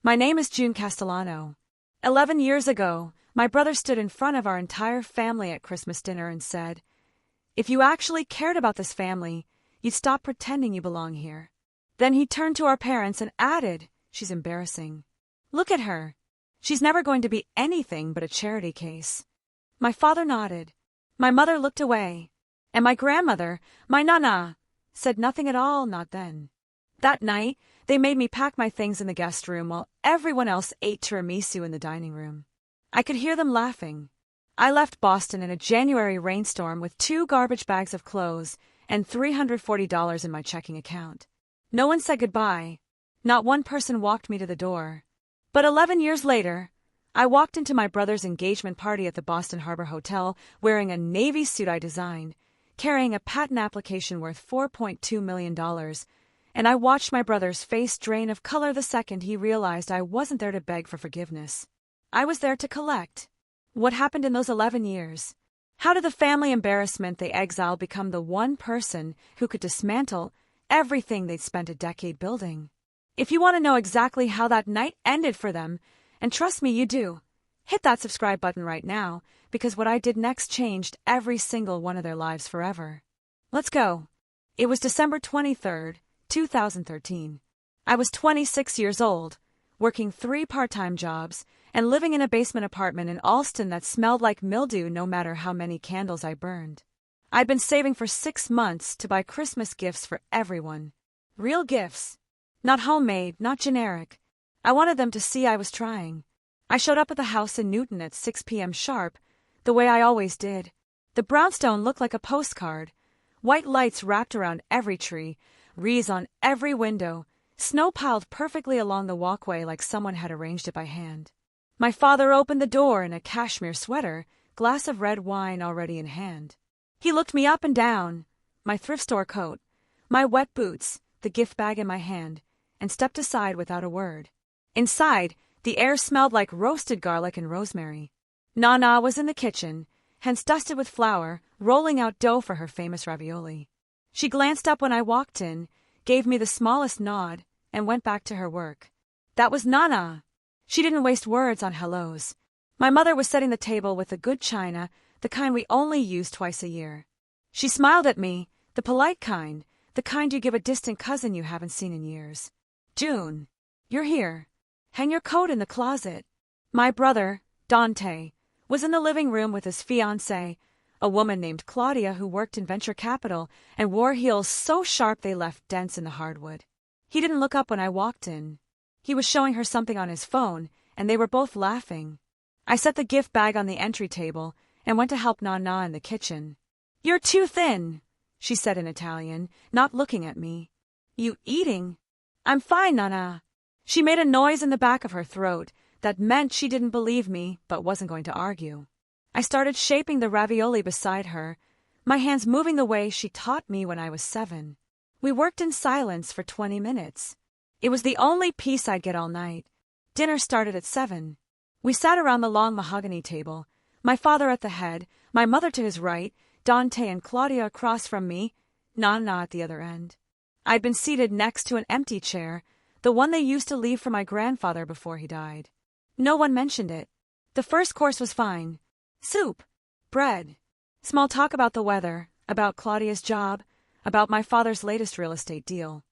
My name is June Castellano. 11 years ago, my brother stood in front of our entire family at Christmas dinner and said, "If you actually cared about this family, you'd stop pretending you belong here." Then he turned to our parents and added, "She's embarrassing. Look at her. She's never going to be anything but a charity case." My father nodded. My mother looked away. And my grandmother, my nana, said nothing at all, not then. That night, they made me pack my things in the guest room while everyone else ate tiramisu in the dining room. I could hear them laughing. I left Boston in a January rainstorm with 2 garbage bags of clothes and $340 in my checking account. No one said goodbye. Not one person walked me to the door. But 11 years later, I walked into my brother's engagement party at the Boston Harbor Hotel wearing a navy suit I designed, carrying a patent application worth $4.2 million, and I watched my brother's face drain of color the second he realized I wasn't there to beg for forgiveness. I was there to collect. What happened in those 11 years? How did the family embarrassment they exiled become the one person who could dismantle everything they'd spent a decade building? If you want to know exactly how that night ended for them, and trust me, you do, hit that subscribe button right now, because what I did next changed every single one of their lives forever. Let's go. It was December 23rd, 2013. I was 26 years old, working 3 part-time jobs, and living in a basement apartment in Allston that smelled like mildew no matter how many candles I burned. I'd been saving for 6 months to buy Christmas gifts for everyone. Real gifts. Not homemade, not generic. I wanted them to see I was trying. I showed up at the house in Newton at 6 p.m. sharp, the way I always did. The brownstone looked like a postcard. White lights wrapped around every tree, wreaths on every window, snow piled perfectly along the walkway like someone had arranged it by hand. My father opened the door in a cashmere sweater, glass of red wine already in hand. He looked me up and down, my thrift store coat, my wet boots, the gift bag in my hand, and stepped aside without a word. Inside, the air smelled like roasted garlic and rosemary. Nana was in the kitchen, hands dusted with flour, rolling out dough for her famous ravioli. She glanced up when I walked in, gave me the smallest nod, and went back to her work. That was Nana. She didn't waste words on hellos. My mother was setting the table with the good china, the kind we only use twice a year. She smiled at me, the polite kind, the kind you give a distant cousin you haven't seen in years. "June, you're here. Hang your coat in the closet." My brother, Dante, was in the living room with his fiancée, a woman named Claudia who worked in venture capital and wore heels so sharp they left dents in the hardwood. He didn't look up when I walked in. He was showing her something on his phone, and they were both laughing. I set the gift bag on the entry table and went to help Nana in the kitchen. "You're too thin," she said in Italian, not looking at me. "You eating?" "I'm fine, Nana." She made a noise in the back of her throat that meant she didn't believe me but wasn't going to argue. I started shaping the ravioli beside her, my hands moving the way she taught me when I was 7. We worked in silence for 20 minutes. It was the only peace I'd get all night. Dinner started at 7. We sat around the long mahogany table, my father at the head, my mother to his right, Dante and Claudia across from me, Nana at the other end. I'd been seated next to an empty chair, the one they used to leave for my grandfather before he died. No one mentioned it. The first course was fine. Soup, bread, small talk about the weather, about Claudia's job, about my father's latest real estate deal.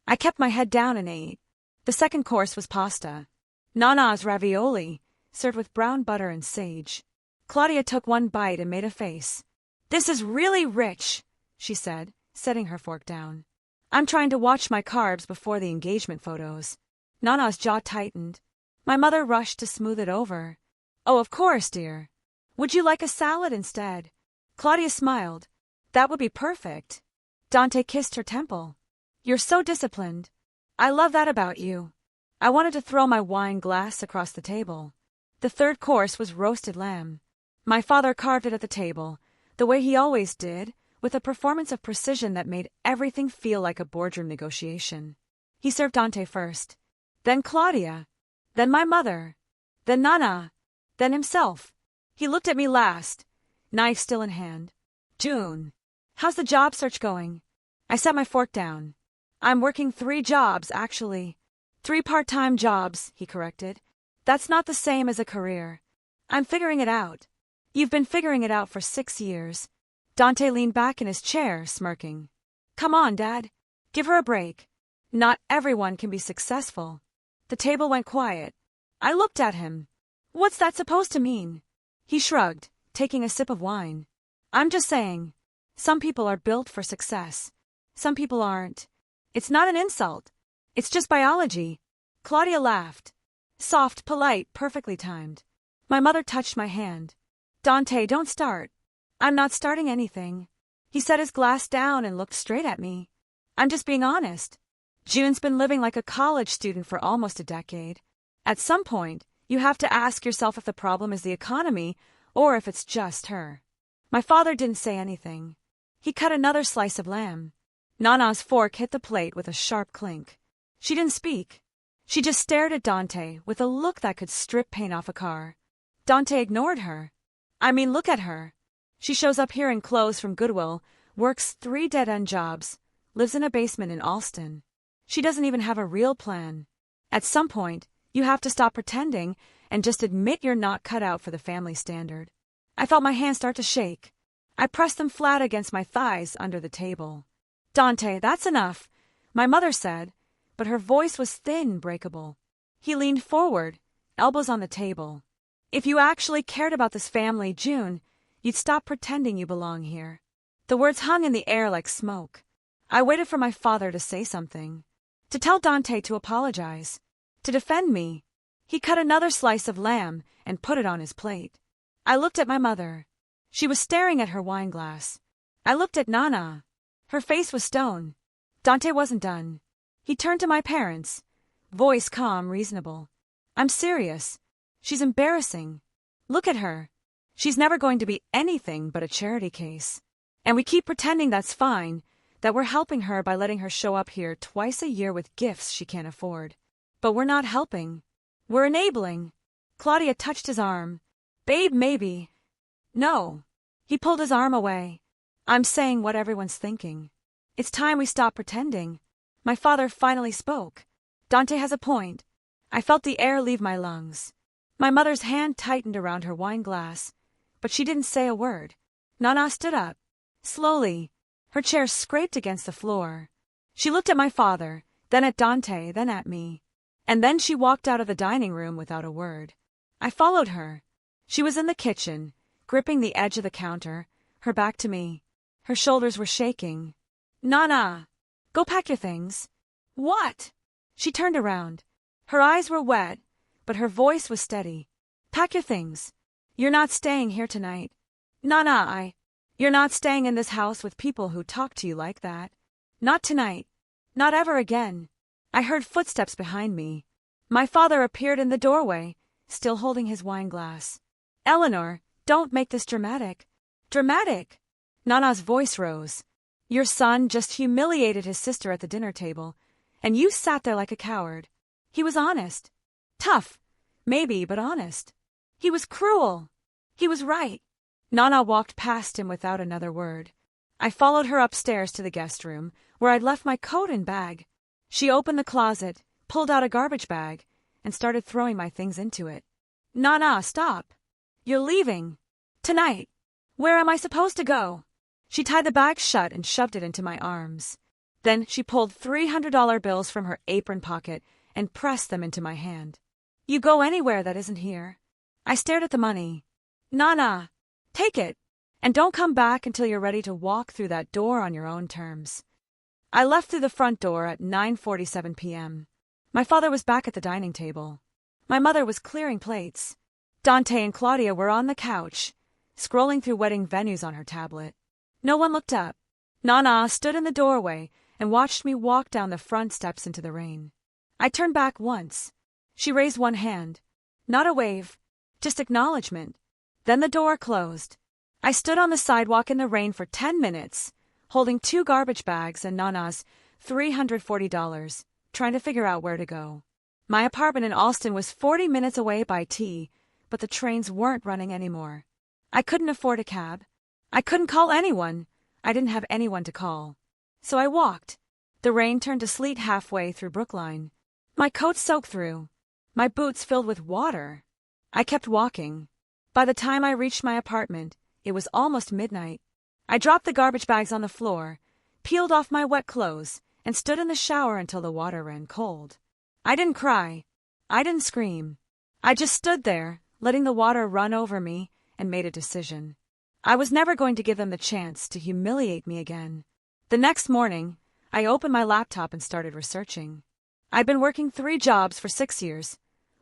I kept my head down and ate. The second course was pasta. Nana's ravioli, served with brown butter and sage. Claudia took one bite and made a face. "This is really rich," she said, setting her fork down. I'm trying to watch my carbs before the engagement photos. Nana's jaw tightened. My mother rushed to smooth it over. "Oh, of course, dear. Would you like a salad instead?" Claudia smiled. "That would be perfect." Dante kissed her temple. "You're so disciplined. I love that about you." I wanted to throw my wine glass across the table. The third course was roasted lamb. My father carved it at the table, the way he always did, with a performance of precision that made everything feel like a boardroom negotiation. He served Dante first, then Claudia, then my mother, then Nana, then himself. He looked at me last, knife still in hand. "June, how's the job search going?" I set my fork down. "I'm working 3 jobs, actually." 3 part-time jobs, he corrected. That's not the same as a career. I'm figuring it out. You've been figuring it out for 6 years. Dante leaned back in his chair, smirking. Come on, Dad. Give her a break. Not everyone can be successful. The table went quiet. I looked at him. What's that supposed to mean? He shrugged, taking a sip of wine. I'm just saying. Some people are built for success. Some people aren't. It's not an insult. It's just biology. Claudia laughed. Soft, polite, perfectly timed. My mother touched my hand. Dante, don't start. I'm not starting anything. He set his glass down and looked straight at me. I'm just being honest. June's been living like a college student for almost a decade. At some point, you have to ask yourself if the problem is the economy or if it's just her. My father didn't say anything. He cut another slice of lamb. Nana's fork hit the plate with a sharp clink. She didn't speak. She just stared at Dante with a look that could strip paint off a car. Dante ignored her. I mean, look at her. She shows up here in clothes from Goodwill, works 3 dead-end jobs, lives in a basement in Alston. She doesn't even have a real plan. At some point, you have to stop pretending and just admit you're not cut out for the family standard. I felt my hands start to shake. I pressed them flat against my thighs under the table. Dante, that's enough, my mother said, but her voice was thin, breakable. He leaned forward, elbows on the table. If you actually cared about this family, June, you'd stop pretending you belong here. The words hung in the air like smoke. I waited for my father to say something. To tell Dante to apologize. To defend me. He cut another slice of lamb and put it on his plate. I looked at my mother. She was staring at her wine glass. I looked at Nana. Her face was stone. Dante wasn't done. He turned to my parents. Voice calm, reasonable. I'm serious. She's embarrassing. Look at her. She's never going to be anything but a charity case. And we keep pretending that's fine, that we're helping her by letting her show up here twice a year with gifts she can't afford. But we're not helping. We're enabling. Claudia touched his arm. Babe, maybe. No. He pulled his arm away. I'm saying what everyone's thinking. It's time we stop pretending. My father finally spoke. Dante has a point. I felt the air leave my lungs. My mother's hand tightened around her wine glass, but she didn't say a word. Nana stood up. Slowly. Her chair scraped against the floor. She looked at my father, then at Dante, then at me. And then she walked out of the dining room without a word. I followed her. She was in the kitchen, gripping the edge of the counter, her back to me. Her shoulders were shaking. Nana, go pack your things. What? She turned around. Her eyes were wet, but her voice was steady. Pack your things. You're not staying here tonight. Nana, You're not staying in this house with people who talk to you like that. Not tonight. Not ever again. I heard footsteps behind me. My father appeared in the doorway, still holding his wine glass. Eleanor, don't make this dramatic. Dramatic? Nana's voice rose. Your son just humiliated his sister at the dinner table, and you sat there like a coward. He was honest. Tough, maybe, but honest. He was cruel. He was right. Nana walked past him without another word. I followed her upstairs to the guest room, where I'd left my coat and bag. She opened the closet, pulled out a garbage bag, and started throwing my things into it. Nana, stop. You're leaving. Tonight. Where am I supposed to go? She tied the bag shut and shoved it into my arms. Then she pulled $300 bills from her apron pocket and pressed them into my hand. You go anywhere that isn't here. I stared at the money. Nana, take it, and don't come back until you're ready to walk through that door on your own terms. I left through the front door at 9:47 p.m. My father was back at the dining table. My mother was clearing plates. Dante and Claudia were on the couch, scrolling through wedding venues on her tablet. No one looked up. Nana stood in the doorway and watched me walk down the front steps into the rain. I turned back once. She raised one hand. Not a wave, just acknowledgement. Then the door closed. I stood on the sidewalk in the rain for 10 minutes, holding 2 garbage bags and Nana's $340, trying to figure out where to go. My apartment in Alston was 40 minutes away by T, but the trains weren't running anymore. I couldn't afford a cab. I couldn't call anyone. I didn't have anyone to call. So I walked. The rain turned to sleet halfway through Brookline. My coat soaked through, my boots filled with water. I kept walking. By the time I reached my apartment, it was almost midnight. I dropped the garbage bags on the floor, peeled off my wet clothes, and stood in the shower until the water ran cold. I didn't cry. I didn't scream. I just stood there, letting the water run over me, and made a decision. I was never going to give them the chance to humiliate me again. The next morning, I opened my laptop and started researching. I'd been working 3 jobs for 6 years: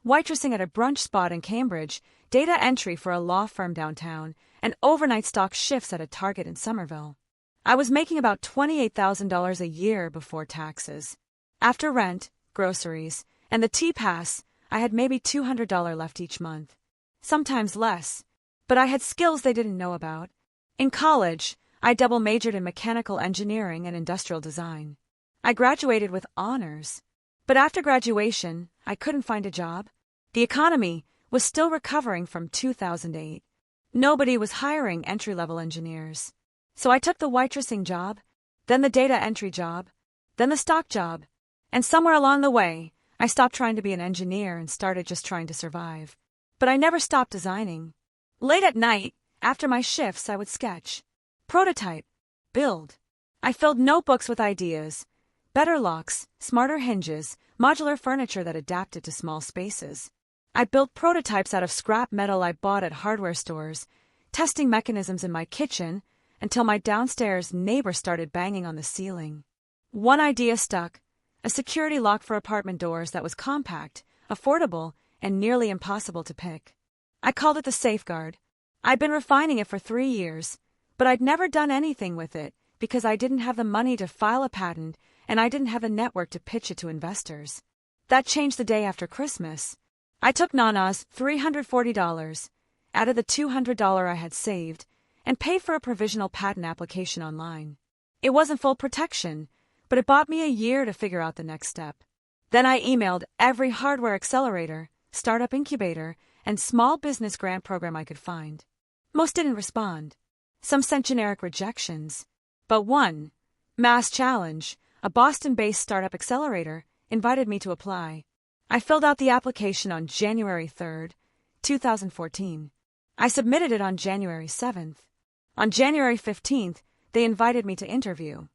waitressing at a brunch spot in Cambridge, data entry for a law firm downtown, and overnight stock shifts at a Target in Somerville. I was making about $28,000 a year before taxes. After rent, groceries, and the T-Pass, I had maybe $200 left each month. Sometimes less. But I had skills they didn't know about. In college, I double majored in mechanical engineering and industrial design. I graduated with honors. But after graduation, I couldn't find a job. The economy was still recovering from 2008. Nobody was hiring entry-level engineers. So I took the waitressing job, then the data entry job, then the stock job. And somewhere along the way, I stopped trying to be an engineer and started just trying to survive. But I never stopped designing. Late at night, after my shifts, I would sketch, prototype, build. I filled notebooks with ideas: better locks, smarter hinges, modular furniture that adapted to small spaces. I built prototypes out of scrap metal I bought at hardware stores, testing mechanisms in my kitchen until my downstairs neighbor started banging on the ceiling. One idea stuck: a security lock for apartment doors that was compact, affordable, and nearly impossible to pick. I called it the Safeguard. I'd been refining it for 3 years, but I'd never done anything with it because I didn't have the money to file a patent and I didn't have the network to pitch it to investors. That changed the day after Christmas. I took Nana's $340, added the $200 I had saved, and paid for a provisional patent application online. It wasn't full protection, but it bought me a year to figure out the next step. Then I emailed every hardware accelerator, startup incubator, and small business grant program I could find. Most didn't respond. Some sent generic rejections. But one, Mass Challenge, a Boston-based startup accelerator, invited me to apply. I filled out the application on January 3, 2014. I submitted it on January 7th. On January 15th, they invited me to interview.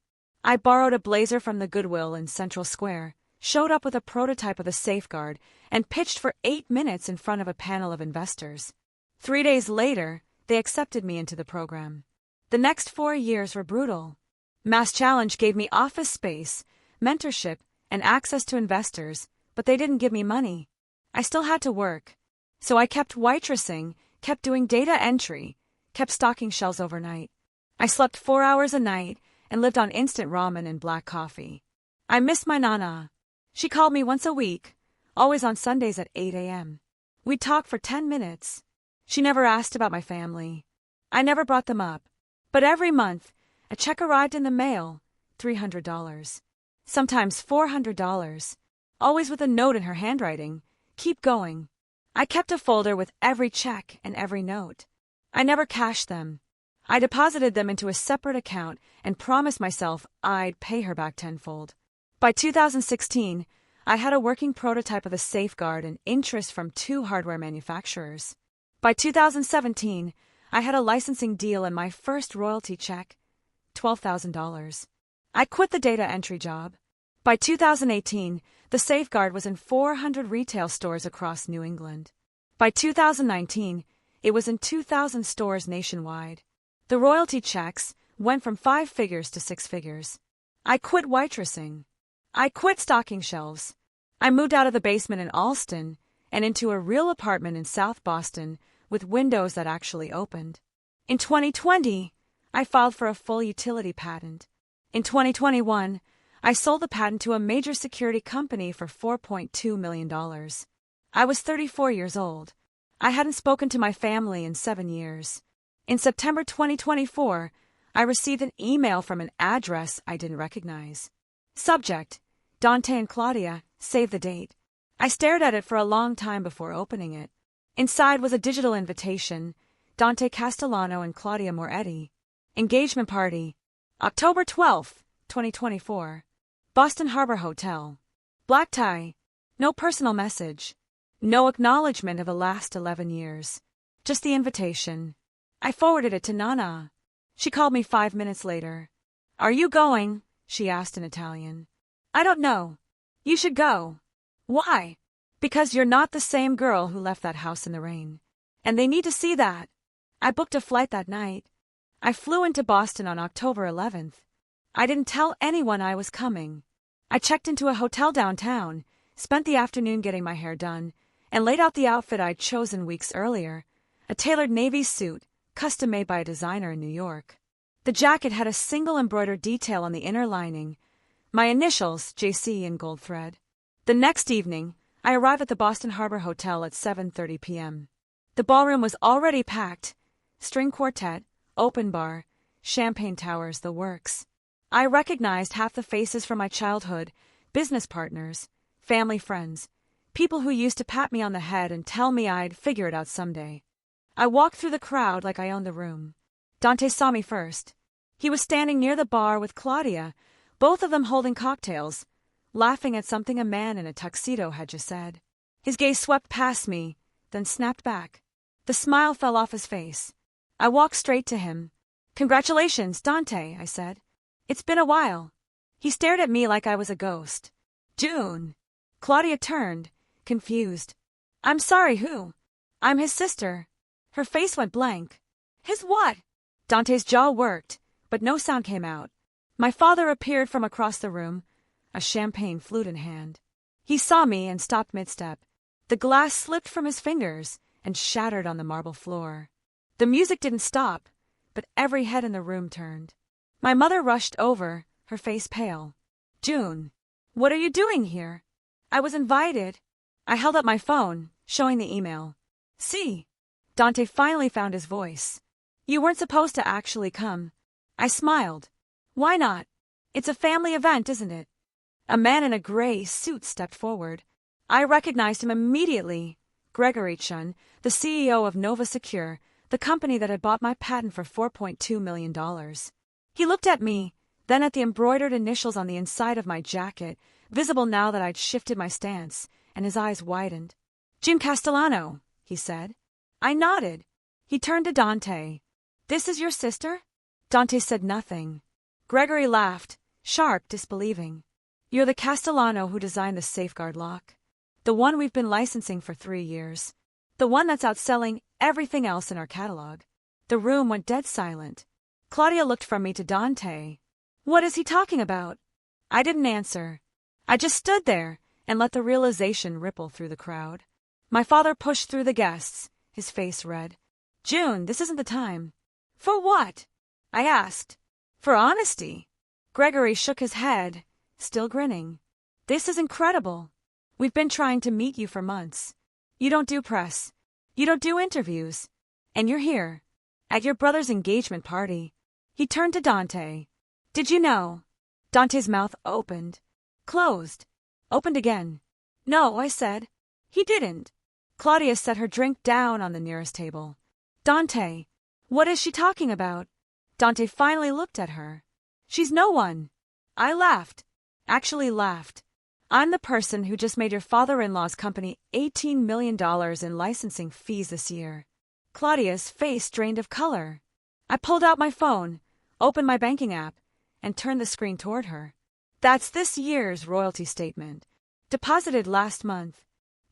I borrowed a blazer from the Goodwill in Central Square, showed up with a prototype of the Safeguard, and pitched for 8 minutes in front of a panel of investors. 3 days later, they accepted me into the program. The next 4 years were brutal. Mass Challenge gave me office space, mentorship, and access to investors, but they didn't give me money. I still had to work. So I kept waitressing, kept doing data entry, kept stocking shelves overnight. I slept 4 hours a night and lived on instant ramen and black coffee. I missed my Nana. She called me once a week, always on Sundays at 8 a.m. We'd talk for 10 minutes. She never asked about my family. I never brought them up. But every month, a check arrived in the mail, $300. Sometimes $400. Always with a note in her handwriting: keep going. I kept a folder with every check and every note. I never cashed them. I deposited them into a separate account and promised myself I'd pay her back tenfold. By 2016, I had a working prototype of the Safeguard and interest from 2 hardware manufacturers. By 2017, I had a licensing deal and my first royalty check, $12,000. I quit the data entry job. By 2018, the Safeguard was in 400 retail stores across New England. By 2019, it was in 2,000 stores nationwide. The royalty checks went from 5 figures to 6 figures. I quit waitressing. I quit stocking shelves. I moved out of the basement in Allston and into a real apartment in South Boston with windows that actually opened. In 2020, I filed for a full utility patent. In 2021, I sold the patent to a major security company for $4.2 million. I was 34 years old. I hadn't spoken to my family in 7 years. In September 2024, I received an email from an address I didn't recognize. Subject: Dante and Claudia, save the date. I stared at it for a long time before opening it. Inside was a digital invitation: Dante Castellano and Claudia Moretti. Engagement party. October 12th, 2024. Boston Harbor Hotel. Black tie. No personal message. No acknowledgement of the last 11 years. Just the invitation. I forwarded it to Nana. She called me 5 minutes later. "Are you going?" she asked in Italian. "I don't know. You should go." "Why?" "Because you're not the same girl who left that house in the rain. And they need to see that." I booked a flight that night. I flew into Boston on October 11th. I didn't tell anyone I was coming. I checked into a hotel downtown, spent the afternoon getting my hair done, and laid out the outfit I'd chosen weeks earlier, a tailored navy suit, custom made by a designer in New York. The jacket had a single embroidered detail on the inner lining, my initials, JC, in gold thread. The next evening, I arrived at the Boston Harbor Hotel at 7:30 p.m. The ballroom was already packed. String quartet, open bar, champagne towers, the works. I recognized half the faces from my childhood, business partners, family friends, people who used to pat me on the head and tell me I'd figure it out someday. I walked through the crowd like I owned the room. Dante saw me first. He was standing near the bar with Claudia, both of them holding cocktails, laughing at something a man in a tuxedo had just said. His gaze swept past me, then snapped back. The smile fell off his face. I walked straight to him. "Congratulations, Dante," I said. "It's been a while." He stared at me like I was a ghost. "June." Claudia turned, confused. "I'm sorry, who?" "I'm his sister." Her face went blank. "His what?" Dante's jaw worked, but no sound came out. My father appeared from across the room, a champagne flute in hand. He saw me and stopped mid-step. The glass slipped from his fingers and shattered on the marble floor. The music didn't stop, but every head in the room turned. My mother rushed over, her face pale. "June, what are you doing here?" "I was invited." I held up my phone, showing the email. "See." Dante finally found his voice. "You weren't supposed to actually come." I smiled. "Why not? It's a family event, isn't it?" A man in a gray suit stepped forward. I recognized him immediately. Gregory Chun, the CEO of Nova Secure, the company that had bought my patent for $4.2 million. He looked at me, then at the embroidered initials on the inside of my jacket, visible now that I'd shifted my stance, and his eyes widened. "Jim Castellano," he said. I nodded. He turned to Dante. "This is your sister?" Dante said nothing. Gregory laughed, sharp, disbelieving. "You're the Castellano who designed the safeguard lock. The one we've been licensing for 3 years. The one that's outselling everything else in our catalog." The room went dead silent. Claudia looked from me to Dante. "What is he talking about?" I didn't answer. I just stood there and let the realization ripple through the crowd. My father pushed through the guests, his face red. "June, this isn't the time." "For what?" I asked. "For honesty." Gregory shook his head, still grinning. "This is incredible. We've been trying to meet you for months. You don't do press. You don't do interviews. And you're here. At your brother's engagement party." He turned to Dante. "Did you know?" Dante's mouth opened. Closed. Opened again. "No," I said. "He didn't." Claudia set her drink down on the nearest table. "Dante, what is she talking about?" Dante finally looked at her. "She's no one." I laughed. Actually laughed. "I'm the person who just made your father-in-law's company $18 million in licensing fees this year." Claudia's face drained of color. I pulled out my phone, opened my banking app, and turned the screen toward her. "That's this year's royalty statement. Deposited last month."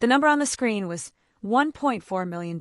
The number on the screen was $1.4 million.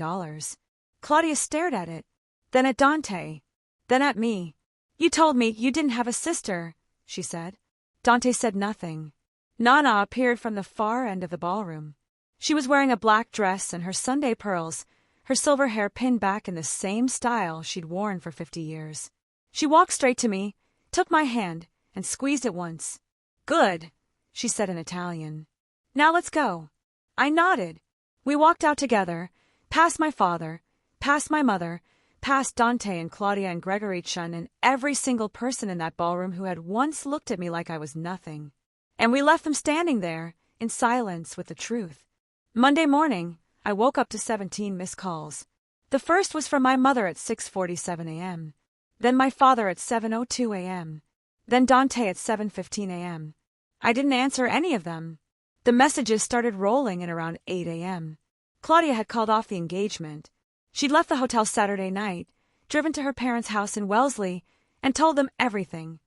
Claudia stared at it, then at Dante, then at me. "You told me you didn't have a sister," she said. Dante said nothing. Nana appeared from the far end of the ballroom. She was wearing a black dress and her Sunday pearls, her silver hair pinned back in the same style she'd worn for 50 years. She walked straight to me, took my hand, and squeezed it once. "Good," she said in Italian. "Now let's go." I nodded. We walked out together, past my father, past my mother, past Dante and Claudia and Gregory Chun and every single person in that ballroom who had once looked at me like I was nothing. And we left them standing there, in silence with the truth. Monday morning, I woke up to 17 missed calls. The first was from my mother at 6:47 a.m., then my father at 7:02 a.m., then Dante at 7:15 a.m. I didn't answer any of them. The messages started rolling at around 8 a.m. Claudia had called off the engagement. She'd left the hotel Saturday night, driven to her parents' house in Wellesley, and told them everything.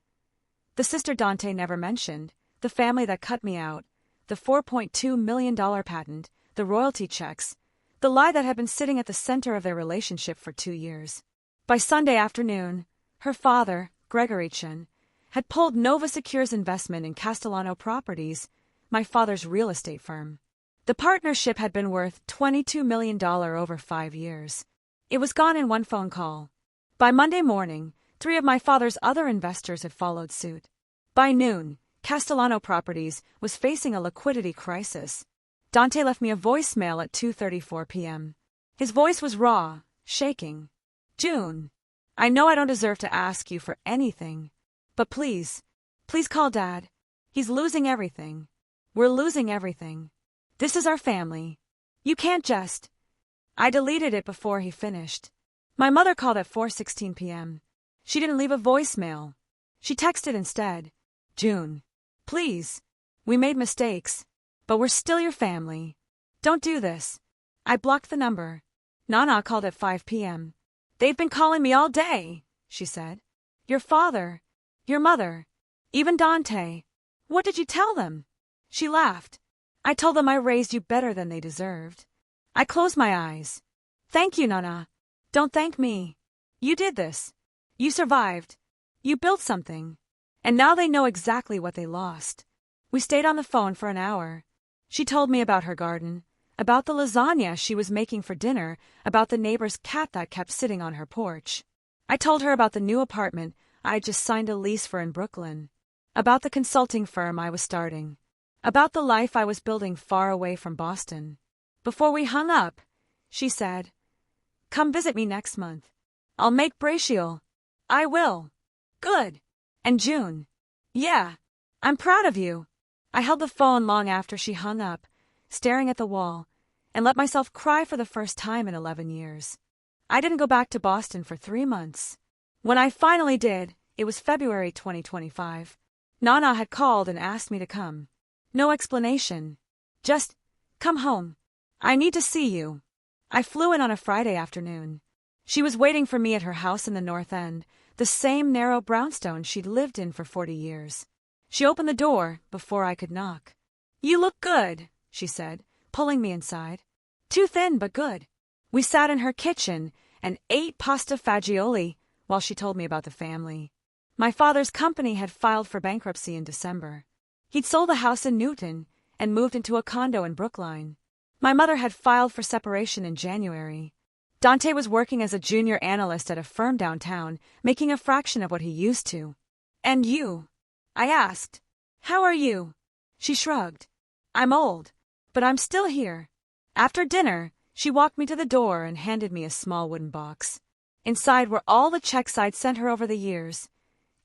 The sister Dante never mentioned, the family that cut me out, the $4.2 million patent, the royalty checks, the lie that had been sitting at the center of their relationship for 2 years. By Sunday afternoon, her father, Gregory Chen, had pulled Nova Secure's investment in Castellano Properties, my father's real estate firm. The partnership had been worth $22 million over 5 years. It was gone in one phone call. By Monday morning, 3 of my father's other investors had followed suit. By noon, Castellano Properties was facing a liquidity crisis. Dante left me a voicemail at 2:34 p.m. His voice was raw, shaking. June, I know I don't deserve to ask you for anything, but please call Dad. He's losing everything. We're losing everything. This is our family. You can't just... I deleted it before he finished. My mother called at 4:16 p.m. She didn't leave a voicemail. She texted instead. June, please. We made mistakes, but we're still your family. Don't do this. I blocked the number. Nana called at 5 p.m. They've been calling me all day, she said. Your father, your mother, even Dante. What did you tell them? She laughed. I told them I raised you better than they deserved. I closed my eyes. Thank you, Nana. Don't thank me. You did this. You survived. You built something. And now they know exactly what they lost. We stayed on the phone for an hour. She told me about her garden, about the lasagna she was making for dinner, about the neighbor's cat that kept sitting on her porch. I told her about the new apartment I had just signed a lease for in Brooklyn, about the consulting firm I was starting, about the life I was building far away from Boston. Before we hung up, she said, "Come visit me next month. I'll make braciole." I will. Good. And June. Yeah. I'm proud of you. I held the phone long after she hung up, staring at the wall, and let myself cry for the first time in 11 years. I didn't go back to Boston for 3 months. When I finally did, it was February 2025. Nana had called and asked me to come. No explanation. Just, come home. I need to see you. I flew in on a Friday afternoon. She was waiting for me at her house in the North End, the same narrow brownstone she'd lived in for 40 years. She opened the door before I could knock. You look good, she said, pulling me inside. Too thin, but good. We sat in her kitchen and ate pasta fagioli while she told me about the family. My father's company had filed for bankruptcy in December. He'd sold a house in Newton and moved into a condo in Brookline. My mother had filed for separation in January. Dante was working as a junior analyst at a firm downtown, making a fraction of what he used to. And you? I asked. How are you? She shrugged. I'm old, but I'm still here. After dinner, she walked me to the door and handed me a small wooden box. Inside were all the checks I'd sent her over the years,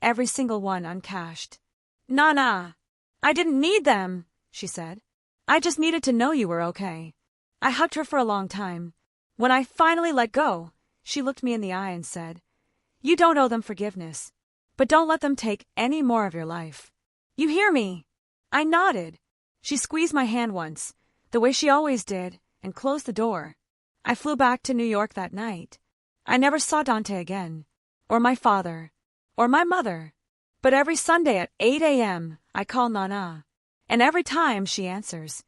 every single one uncashed. Nana, I didn't need them, she said. I just needed to know you were okay. I hugged her for a long time. When I finally let go, she looked me in the eye and said, You don't owe them forgiveness, but don't let them take any more of your life. You hear me? I nodded. She squeezed my hand once, the way she always did, and closed the door. I flew back to New York that night. I never saw Dante again, or my father, or my mother. But every Sunday at 8 a.m., I call Nana, and every time she answers,